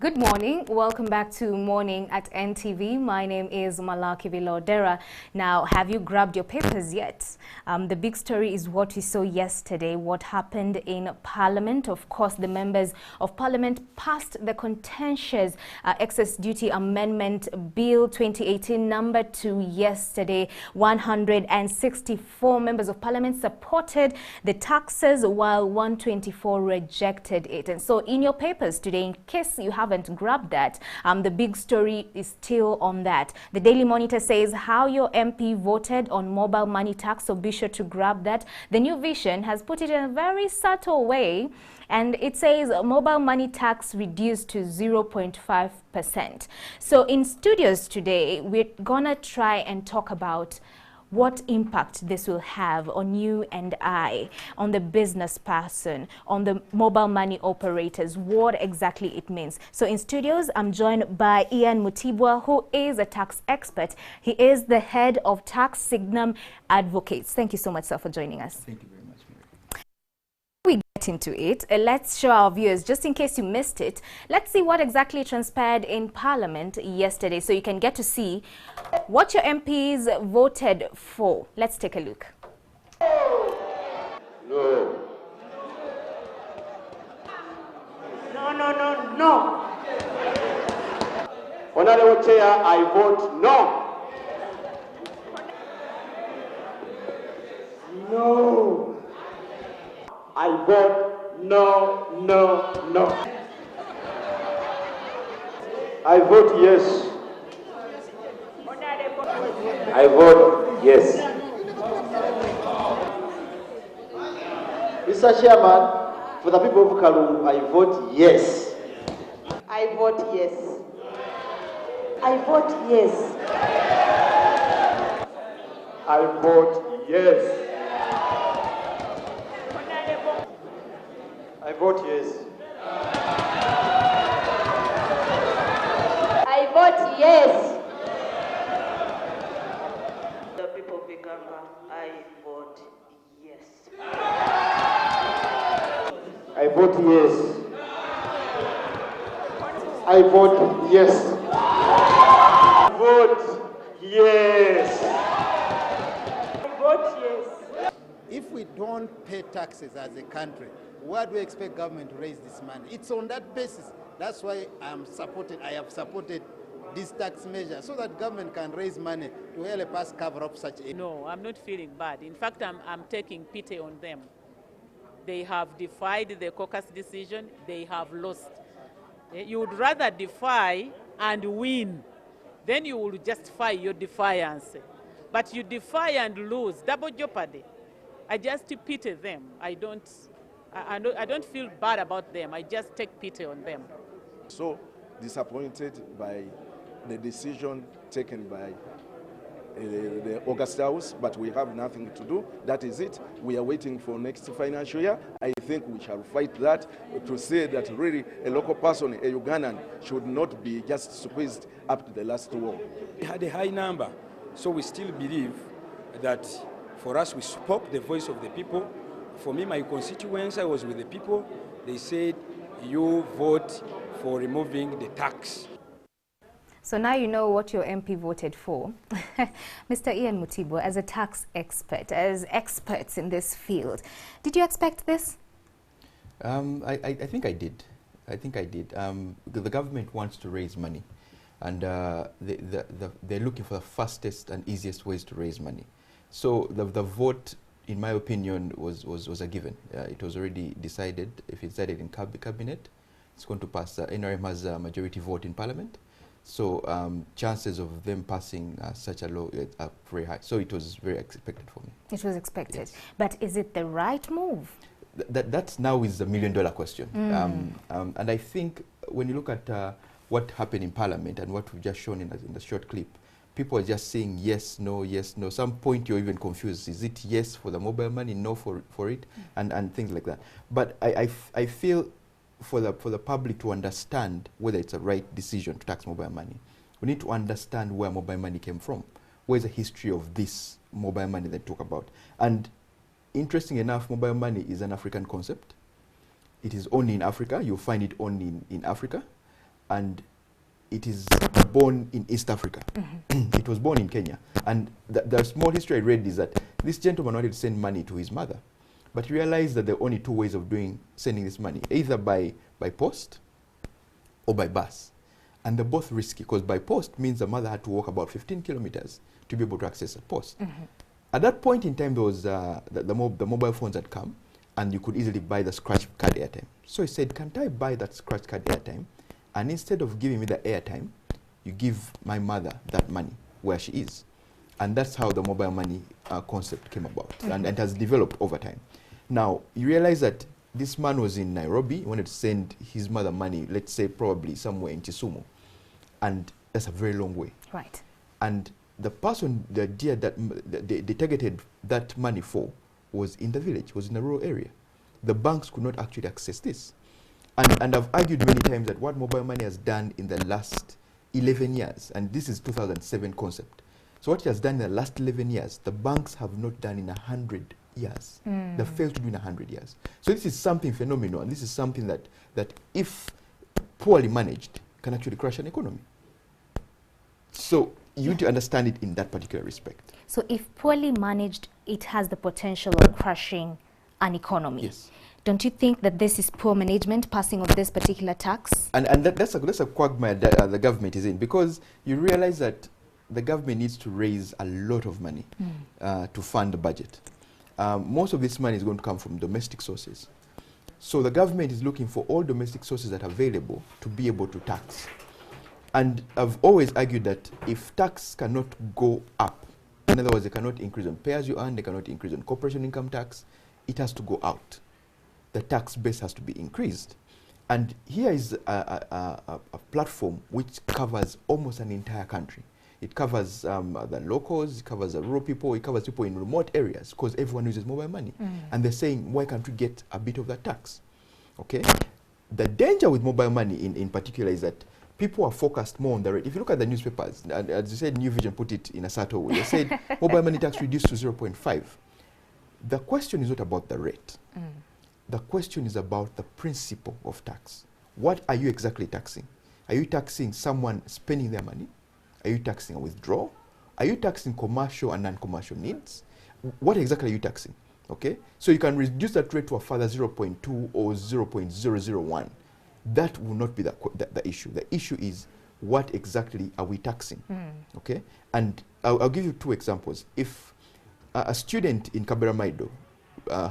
Good morning. Welcome back to Morning at NTV. My name is Malaki Vilodera. Now, have you grabbed your papers yet? The big story is what we saw yesterday, what happened in Parliament. Of course, the members of Parliament passed the contentious Excess Duty Amendment Bill 2018 number 2 yesterday. 164 members of Parliament supported the taxes while 124 rejected it. And so in your papers today, in case you haven't grabbed that, the big story is still on that. The Daily Monitor says how your MP voted on mobile money tax, so be sure to grab that. The New Vision has put it in a very subtle way, and it says mobile money tax reduced to 0.5%. So in studios today, we're gonna try and talk about what impact this will have on you and I, on the business person, on the mobile money operators, what exactly it means. So in studios, I'm joined by Ian Mutibwa, who is a tax expert. He is the head of Tax Signum Advocates. Thank you so much, sir, for joining us. Thank you very much, Mary. We get into it, let's show our viewers, just in case you missed it, let's see what exactly transpired in Parliament yesterday so you can get to see what your MPs voted for. Let's take a look. No. No. Honorable Chair, I vote no. No. I vote no. I vote yes. I vote yes. Mr. Chairman, for the people of Kalungu, I vote yes. I vote yes. I vote yes. I vote yes. I vote yes. I vote yes. The people of Uganda, I vote yes. I vote yes. I vote yes. Vote yes. I vote yes. If we don't pay taxes as a country, where do we expect government to raise this money? It's on that basis. That's why I have supported this tax measure, so that government can raise money to help us cover up such a... No, I'm not feeling bad. In fact, I'm taking pity on them. They have defied the caucus decision. They have lost. You would rather defy and win. Then you will justify your defiance. But you defy and lose, double jeopardy. I just pity them. I don't feel bad about them. I just take pity on them. So disappointed by the decision taken by the August House, but we have nothing to do. That is it. We are waiting for next financial year. I think we shall fight that to say that really a local person, a Ugandan, should not be just squeezed up to the last wall. We had a high number, so we still believe that for us, we spoke the voice of the people. For me, my constituents, I was with the people. They said, you vote for removing the tax. So now you know what your MP voted for. Mr. Ian Mutibwa, as a tax expert, as experts in this field, did you expect this? I think I did. The government wants to raise money, and they're looking for the fastest and easiest ways to raise money. So the vote, in my opinion, was a given. It was already decided. If it's decided in cabinet, it's going to pass. NRM has a majority vote in Parliament. So chances of them passing such a law are very high. So it was very expected for me. It was expected. Yes. But is it the right move? That now is the million-dollar question. And I think when you look at what happened in Parliament and what we've just shown in the short clip, people are just saying yes, no, yes, no. Some point you're even confused. Is it yes for the mobile money, no for it, and things like that. But I feel for the public to understand whether it's a right decision to tax mobile money, we need to understand where mobile money came from. Where's the history of this mobile money they talk about? And interesting enough, mobile money is an African concept. It is only in Africa. You'll find it only in Africa. and it is born in East Africa. It was born in Kenya. And the small history I read is that this gentleman wanted to send money to his mother, but he realized that there are only two ways of sending this money, either by post or by bus. And they're both risky, because by post means the mother had to walk about 15 kilometers to be able to access a post. At that point in time, there was the mobile phones had come, and you could easily buy the scratch card airtime. So he said, can't I buy that scratch card airtime? And instead of giving me the airtime, you give my mother that money where she is. And that's how the mobile money concept came about, and it has developed over time. Now, you realize that this man was in Nairobi, he wanted to send his mother money, let's say probably somewhere in Kisumu. And that's a very long way. Right. And the person, the idea that they targeted that money for was in the village, was in a rural area. The banks could not actually access this. And I've argued many times that what mobile money has done in the last 11 years, and this is 2007 concept. So what it has done in the last 11 years, the banks have not done in 100 years. They failed to do in 100 years. So this is something phenomenal, and this is something that if poorly managed, can actually crash an economy. So you need to understand it in that particular respect. So if poorly managed, it has the potential of crushing an economy. Yes. Don't you think that this is poor management, passing of this particular tax? And that's a quagmire that the government is in, because you realize that the government needs to raise a lot of money to fund the budget. Most of this money is going to come from domestic sources. So the government is looking for all domestic sources that are available to be able to tax. And I've always argued that if tax cannot go up, in other words, they cannot increase on pay-as-you-earn, they cannot increase on corporation income tax, it has to go out. The tax base has to be increased. And here is a platform which covers almost an entire country. It covers the locals, it covers the rural people, it covers people in remote areas, because everyone uses mobile money. And they're saying, why can't we get a bit of that tax? Okay? The danger with mobile money in particular is that people are focused more on the rate. If you look at the newspapers, as you said, New Vision put it in a subtle way. They said mobile money tax reduced to 0.5. The question is not about the rate. The question is about the principle of tax. What are you exactly taxing? Are you taxing someone spending their money? Are you taxing a withdrawal? Are you taxing commercial and non-commercial needs? What exactly are you taxing? Okay? So you can reduce that rate to a further 0.2 or 0.001. That will not be the issue. The issue is, what exactly are we taxing? Okay? And I'll give you two examples. If a student in Kaberamaido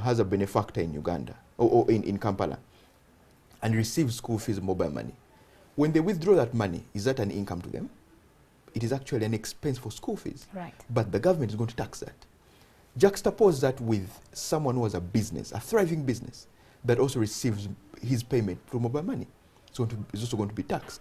has a benefactor in Uganda, or in Kampala, and receives school fees mobile money, when they withdraw that money, is that an income to them? It is actually an expense for school fees. Right. But the government is going to tax that. Juxtapose that with someone who has a business, a thriving business, that also receives his payment through mobile money. So it's also going to be taxed.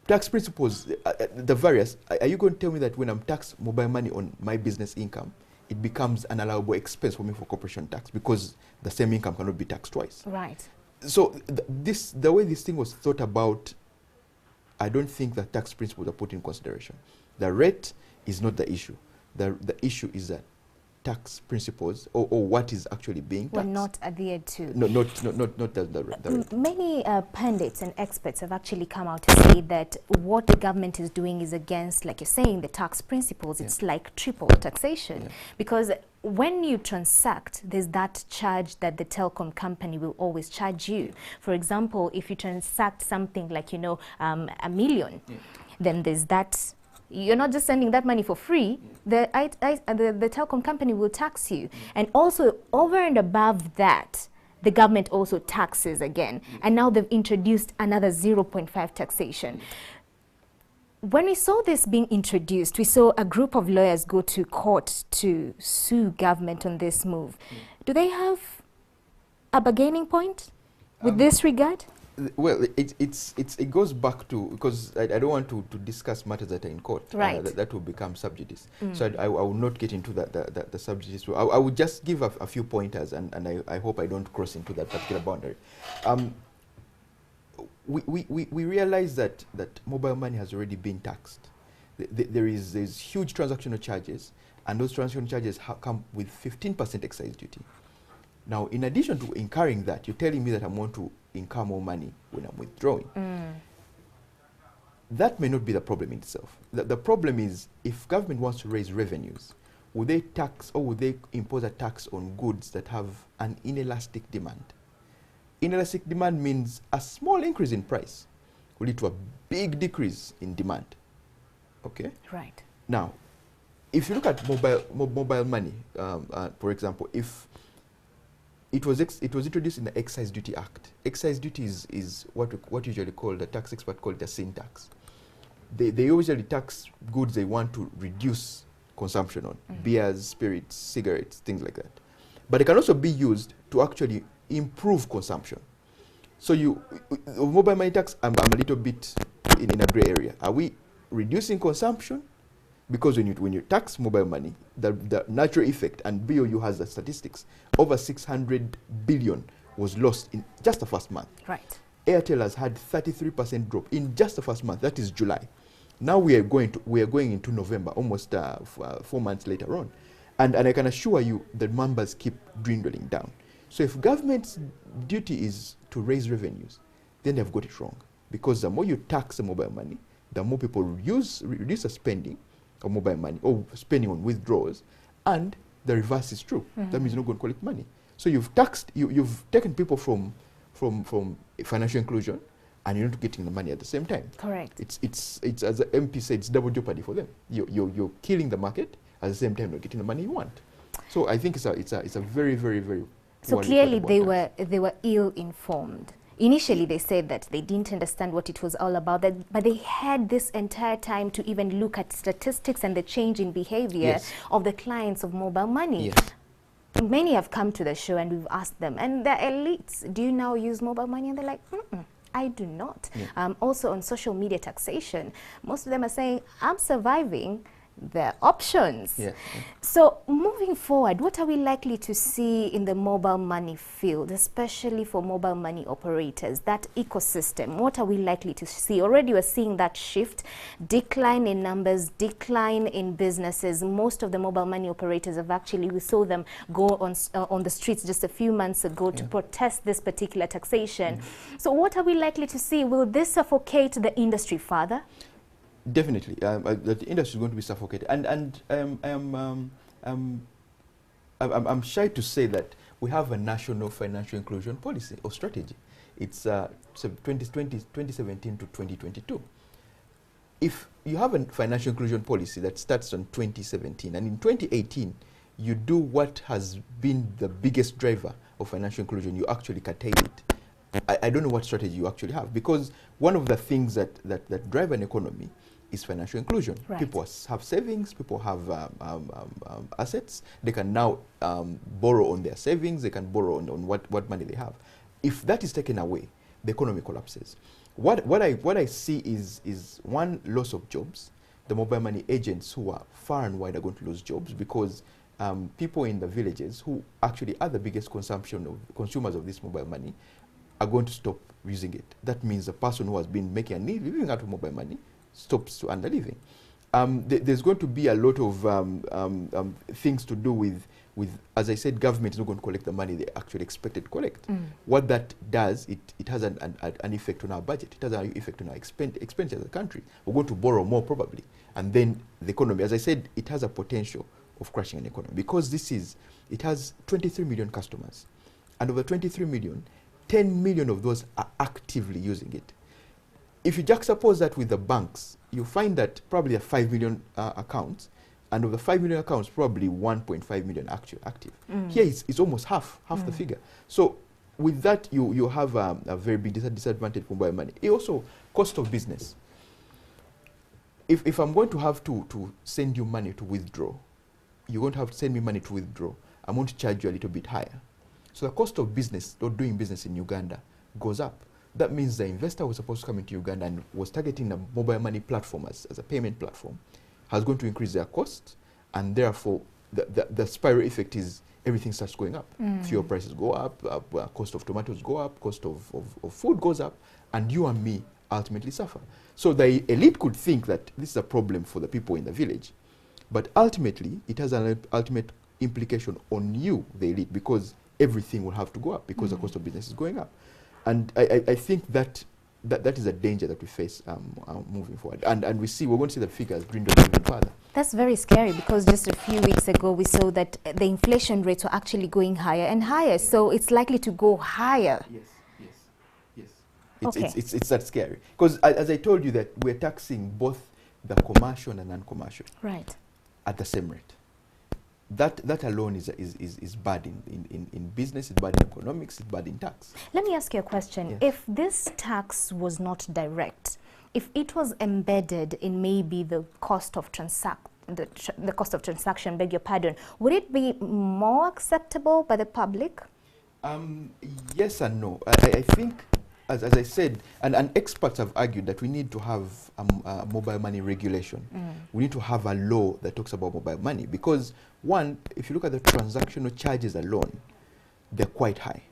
Tax principles, the various, are you going to tell me that when I'm taxed mobile money on my business income, it becomes an allowable expense for me for corporation tax, because the same income cannot be taxed twice? Right. So the way this thing was thought about, I don't think the tax principles are put in consideration. The rate is not the issue. The issue is that tax principles, or what is actually being taxed. Were not adhered to. No, not the rate. Many pundits and experts have actually come out to say that what the government is doing is against, like you're saying, the tax principles. It's like triple taxation. Because when you transact, there's that charge that the telecom company will always charge you. For example, if you transact something like, $1 million, then there's that. You're not just sending that money for free. The telecom company will tax you. And also, over and above that, the government also taxes again. And now they've introduced another 0.5 taxation. When we saw this being introduced, we saw a group of lawyers go to court to sue government on this move. Do they have a bargaining point with this regard? Well, it goes back to, because I don't want to discuss matters that are in court. Right. That will become sub judice. So I will not get into the sub judice. I will just give a few pointers, and I hope I don't cross into that particular boundary. We realize that mobile money has already been taxed. There's huge transactional charges, and those transactional charges come with 15% excise duty. Now, in addition to incurring that, you're telling me that I'm going to incur more money when I'm withdrawing. that may not be the problem in itself. The problem is, if government wants to raise revenues, would they tax or would they impose a tax on goods that have an inelastic demand? Inelastic demand means a small increase in price will lead to a big decrease in demand. Okay? Right. Now, if you look at mobile money, for example, if it was introduced in the Excise Duty Act. Excise duty is what usually called, the tax expert called it a sin tax. They usually tax goods they want to reduce consumption on, beers, spirits, cigarettes, things like that. But it can also be used to actually improve consumption. So mobile money tax, I'm a little bit in a gray area. Are we reducing consumption? Because when you tax mobile money, the natural effect, and BOU has the statistics, over 600 billion was lost in just the first month. Right. Airtel has had 33% drop in just the first month. That is July. Now we are going into November, almost 4 months later on, and I can assure you the numbers keep dwindling down. So if government's duty is to raise revenues, then they've got it wrong, because the more you tax the mobile money, the more people reduce the spending of mobile money or spending on withdrawals, and the reverse is true. That means you're not going to collect money. So you've taxed, you've taken people from financial inclusion, and you're not getting the money at the same time. Correct. It's as the MP said, it's double jeopardy for them. You're killing the market at the same time not getting the money you want. So I think it's a very, very, very. So clearly they were ill-informed. Initially they said that they didn't understand what it was all about, but they had this entire time to even look at statistics and the change in behavior of the clients of mobile money. Yes. Many have come to the show and we've asked them, and the elites, do you now use mobile money? And they're like, I do not. Also on social media taxation, most of them are saying, I'm surviving the options. So moving forward, what are we likely to see in the mobile money field, especially for mobile money operators, that ecosystem? What are we likely to see? Already we're seeing that shift, decline in numbers, decline in businesses. Most of the mobile money operators have actually, we saw them go on the streets just a few months ago to protest this particular taxation. So what are we likely to see? Will this suffocate the industry further? Definitely, the industry is going to be suffocated, and I'm shy to say that we have a national financial inclusion policy or strategy. It's 2017 to 2022. If you have a financial inclusion policy that starts on 2017, and in 2018 you do what has been the biggest driver of financial inclusion, you actually curtail it. I don't know what strategy you actually have, because one of the things that drive an economy is financial inclusion. People have savings, people have assets. They can now borrow on their savings, they can borrow on what money they have. If that is taken away, the economy collapses. What I see is one, loss of jobs. The mobile money agents who are far and wide are going to lose jobs, because people in the villages who actually are the biggest consumers of this mobile money are going to stop using it. That means the person who has been making a living out of mobile money stops to earn a living. There's going to be a lot of things to do with, as I said, government is not going to collect the money they actually expected to collect. What that does, it has an effect on our budget. It has an effect on our expenditure as a country. We're going to borrow more probably. And then the economy, as I said, it has a potential of crashing an economy, because it has 23 million customers. And of the 23 million, 10 million of those are actively using it. If you juxtapose that with the banks, you find that probably 5 million accounts, and of the 5 million accounts, probably 1.5 million actually active. Here it's almost half the figure. So with that, you have a very big disadvantage for mobile money. It also, cost of business. If I'm going to have to send you money to withdraw, you're going to have to send me money to withdraw, I'm going to charge you a little bit higher. So the cost of business, or doing business in Uganda, goes up. That means the investor was supposed to come into Uganda and was targeting the mobile money platform as a payment platform, has going to increase their cost, and therefore the spiral effect is everything starts going up. Fuel prices go up, cost of tomatoes go up, cost of food goes up, and you and me ultimately suffer. So the elite could think that this is a problem for the people in the village, but ultimately it has an ultimate implication on you, the elite, because everything will have to go up because the cost of business is going up. And I think that that is a danger that we face moving forward. And we see, we're going to see the figures dwindle even further. That's very scary, because just a few weeks ago we saw that the inflation rates were actually going higher and higher, so it's likely to go higher. Yes. Okay. It's that scary. Because as I told you, that we're taxing both the commercial and non-commercial Right. at the same rate. That alone is bad in business, it's bad in economics, it's bad in tax. Let me ask you a question. Yes. If this tax was not direct, if it was embedded in maybe the cost of the cost of transaction, beg your pardon, would it be more acceptable by the public? Yes and no. I think, as I said, and experts have argued that we need to have mobile money regulation. We need to have a law that talks about mobile money, because one, if you look at the transactional charges alone, they're quite high.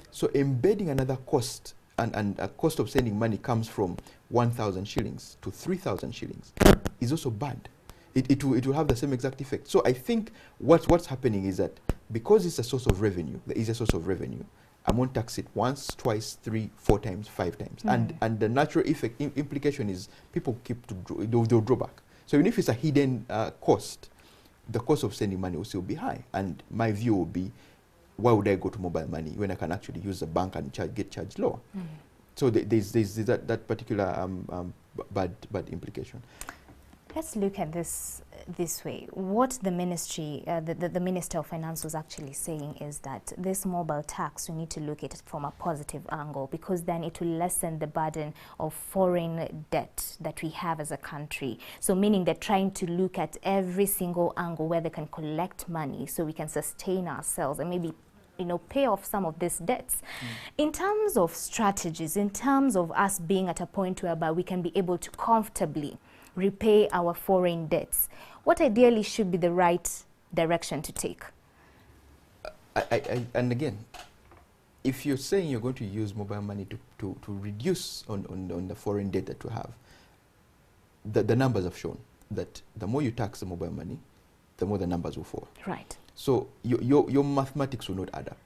So embedding another cost, and a cost of sending money comes from 1,000 shillings to 3,000 shillings, is also bad. It will have the same exact effect. So I think what's happening is that because it's a source of revenue, there is a source of revenue, I won't tax it once, twice, 3, 4 times, 5 times. And the natural effect, implication is people they'll draw back. So even if it's a hidden cost, the cost of sending money will still be high. And my view will be, why would I go to mobile money when I can actually use the bank and get charged lower? So there's that particular bad implication. Let's look at this way. What the ministry, the Minister of Finance was actually saying is that this mobile tax, we need to look at it from a positive angle, because then it will lessen the burden of foreign debt that we have as a country. So meaning they're trying to look at every single angle where they can collect money so we can sustain ourselves and maybe pay off some of these debts. In terms of strategies, in terms of us being at a point whereby we can be able to comfortably repay our foreign debts, what ideally should be the right direction to take? And again, if you're saying you're going to use mobile money to reduce on the foreign debt that you have, the numbers have shown that the more you tax the mobile money, the more the numbers will fall. Right. So your mathematics will not add up.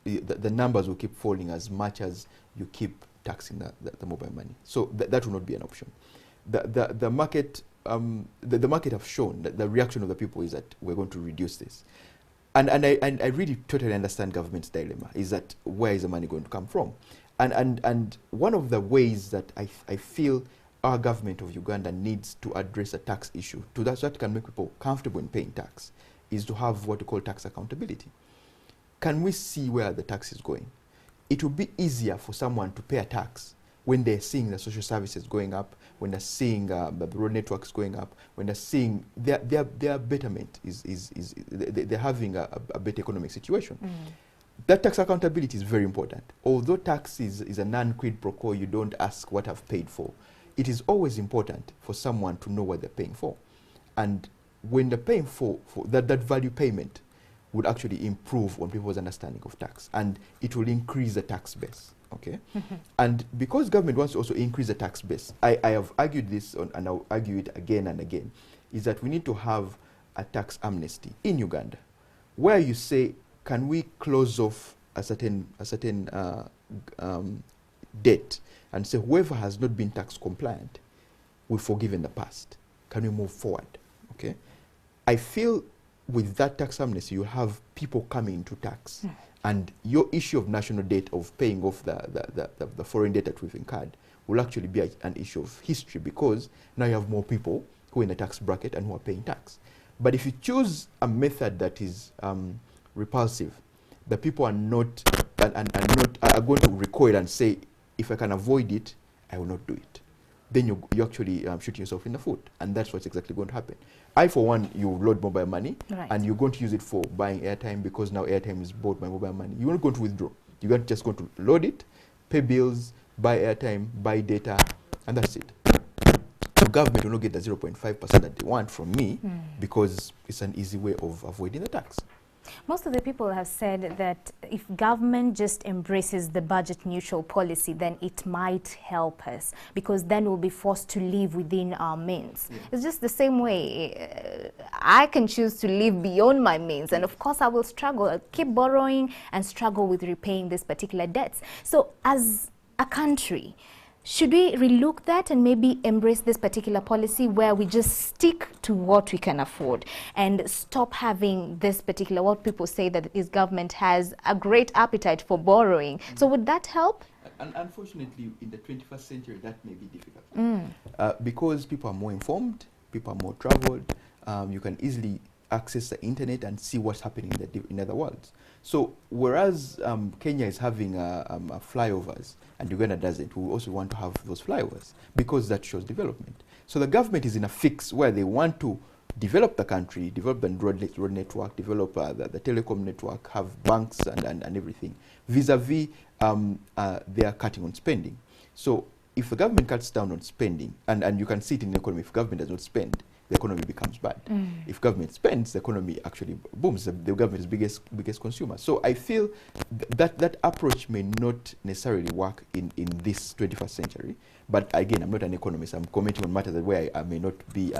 The numbers will keep falling as much as you keep taxing the mobile money. So that will not be an option. The market have shown that the reaction of the people is that we're going to reduce this. And I really totally understand government's dilemma, is that where is the money going to come from? And one of the ways that I feel our government of Uganda needs to address a tax issue, so that can make people comfortable in paying tax, is to have what we call tax accountability. Can we see where the tax is going? It will be easier for someone to pay a tax when they're seeing the social services going up, when they're seeing the road networks going up, when they're seeing their betterment they're having a better economic situation. That tax accountability is very important. Although tax is a non-quid pro quo, you don't ask what I've paid for, it is always important for someone to know what they're paying for. And when they're paying for that value payment would actually improve on people's understanding of tax, and it will increase the tax base. Okay, and because government wants to also increase the tax base, I have argued this and I'll argue it again and again, is that we need to have a tax amnesty in Uganda, where you say, can we close off a certain debt and say whoever has not been tax compliant, we forgive in the past. Can we move forward? Okay, I feel with that tax amnesty, you have people coming into tax. And your issue of national debt, of paying off the foreign debt that we've incurred, will actually be an issue of history, because now you have more people who are in the tax bracket and who are paying tax. But if you choose a method that is repulsive, the people are not are going to recoil and say, if I can avoid it, I will not do it. Then you actually shooting yourself in the foot, and that's what's exactly going to happen. I, for one, you load mobile money, and you're going to use it for buying airtime, because now airtime is bought by mobile money. You're not going to withdraw. You're just going to load it, pay bills, buy airtime, buy data, and that's it. The government will not get the 0.5% that they want from me, because it's an easy way of avoiding the tax. Most of the people have said that if government just embraces the budget neutral policy, then it might help us, because then we'll be forced to live within our means. It's just the same way. I can choose to live beyond my means, and of course I will struggle. I'll keep borrowing and struggle with repaying these particular debts. So as a country, Should we relook that and maybe embrace this particular policy where we just stick to what we can afford and stop having this particular, what people say that this government has a great appetite for borrowing? So would that help? And unfortunately, in the 21st century, that may be difficult. Because people are more informed, people are more traveled, you can easily access the internet and see what's happening in other worlds. So whereas Kenya is having flyovers and Uganda doesn't, we also want to have those flyovers because that shows development. So the government is in a fix where they want to develop the country, develop the road network, develop the telecom network, have banks and everything. Vis-a-vis, they are cutting on spending. So if the government cuts down on spending, and you can see it in the economy, if government does not spend, the economy becomes bad. If government spends, the economy actually booms. The government is biggest consumer. So I feel that approach may not necessarily work in this 21st century. But again, I'm not an economist. I'm commenting on matters where I may not be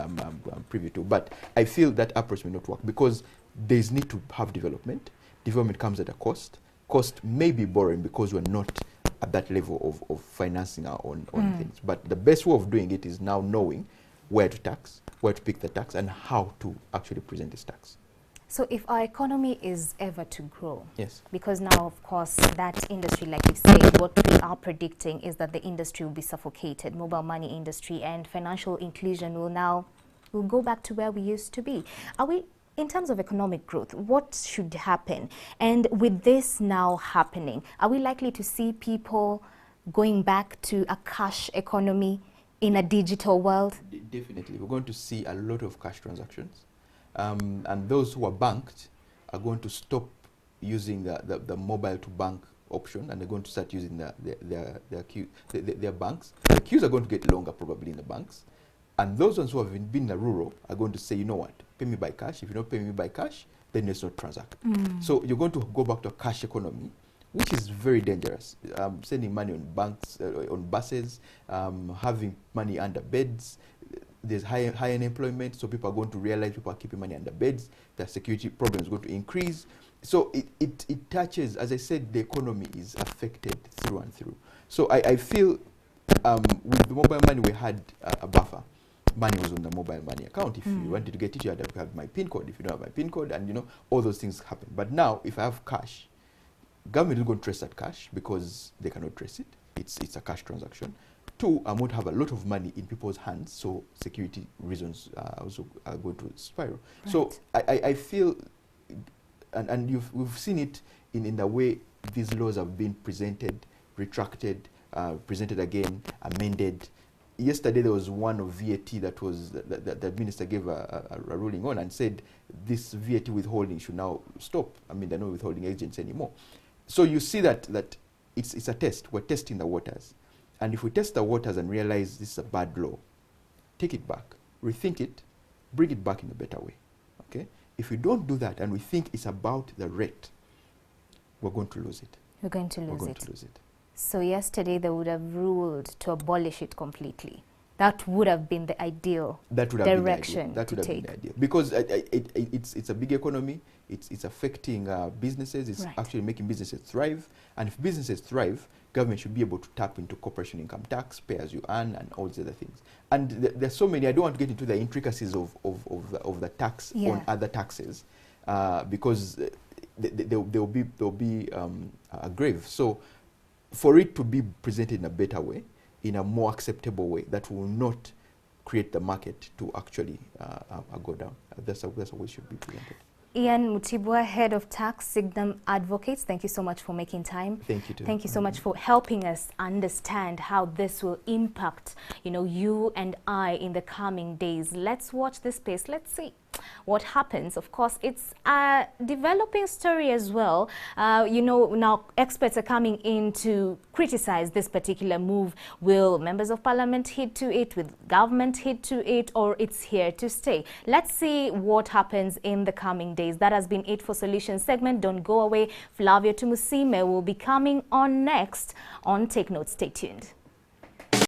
privy to. But I feel that approach may not work because there's need to have development. Development comes at a cost. Cost may be borrowing because we're not at that level of financing our own things. But the best way of doing it is now knowing where to tax, where to pick the tax, and how to actually present this tax. So if our economy is ever to grow, yes, because now, of course, that industry, like you said, what we are predicting is that the industry will be suffocated, mobile money industry, and financial inclusion will go back to where we used to be. Are we, in terms of economic growth, what should happen? And with this now happening, are we likely to see people going back to a cash economy in a digital world? Definitely. We're going to see a lot of cash transactions. And those who are banked are going to stop using the mobile to bank option, and they're going to start using their banks. The queues are going to get longer probably in the banks. And those ones who have been in the rural are going to say, you know what, pay me by cash. If you don't pay me by cash, then let's not transact. So you're going to go back to a cash economy, which is very dangerous. Sending money on banks, on buses, having money under beds. There's high unemployment, so people are going to realize people are keeping money under beds. The security problem is going to increase. So it touches, as I said, the economy is affected through and through. So I feel with the mobile money, we had a buffer. Money was on the mobile money account. If you wanted to get it, you had to have my PIN code. If you don't have my PIN code, and all those things happen. But now, if I have cash, government is going to trace that cash because they cannot trace it. It's a cash transaction. Two, I won't have a lot of money in people's hands, so security reasons also are going to spiral. Right. So I feel, and we've seen it in the way these laws have been presented, retracted, presented again, amended. Yesterday there was one of VAT that was that the minister gave a ruling on and said this VAT withholding should now stop. I mean, they're not withholding agents anymore. So you see that it's a test. We're testing the waters. And if we test the waters and realize this is a bad law, take it back, rethink it, bring it back in a better way. Okay? If we don't do that and we think it's about the rate, we're going to lose it. We're going to lose it. We're going to lose it. So yesterday they would have ruled to abolish it completely. That would have been the ideal direction to take. Because it's a big economy. It's affecting businesses. It's actually making businesses thrive. And if businesses thrive, government should be able to tap into corporation income tax, pay as you earn, and all these other things. And there's so many. I don't want to get into the intricacies of the tax on other taxes, because there'll be a grave. So for it to be presented in a better way, in a more acceptable way, that will not create the market to actually go down. That's how it should be presented. Ian Mutibwa, Head of Tax, Signum Advocates, thank you so much for making time. Thank you too. Thank you so much for helping us understand how this will impact, you and I in the coming days. Let's watch this space. Let's see what happens. Of course, it's a developing story as well. Now experts are coming in to criticize this particular move. Will members of parliament heed to it? Will government heed to it? Or it's here to stay? Let's see what happens in the coming days. That has been it for Solutions segment. Don't go away. Flavio Tumusime will be coming on next on Take Note. Stay tuned.